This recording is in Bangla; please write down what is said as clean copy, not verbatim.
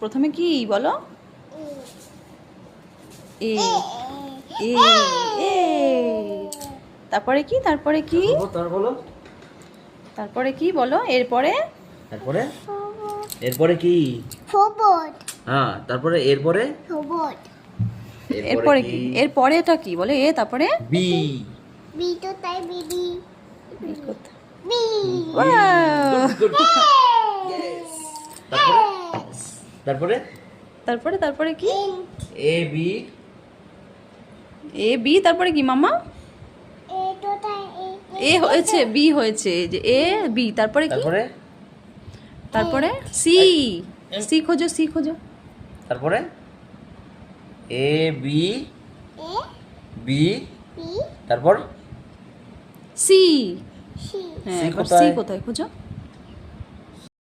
প্রথমে কি বলো? এ এ এ তারপরে কি? তারপরে কি? তারপরে কি বলো? এরপরে তারপরে এরপরে কি? ফোবট হ্যাঁ, তারপরে এরপরে ফোবট এরপরে কি? এরপরেটা কি বলে? এ তারপরে বি। বি তো তাই বিবি বি কোথায়? বি Wow! তারপরে তারপরে তারপরে কি? A B. এ বি তারপরে কি মামা? এ তো তাই এ হয়েছে, বি হয়েছে, যে এ বি তারপরে কি? তারপরে তারপরে সি। সি খোঁজো, সি খোঁজো। তারপরে A B A B. B তারপর সি। সি হ্যাঁ, সি এবার কোথায়? সি কোথায় খোঁজো?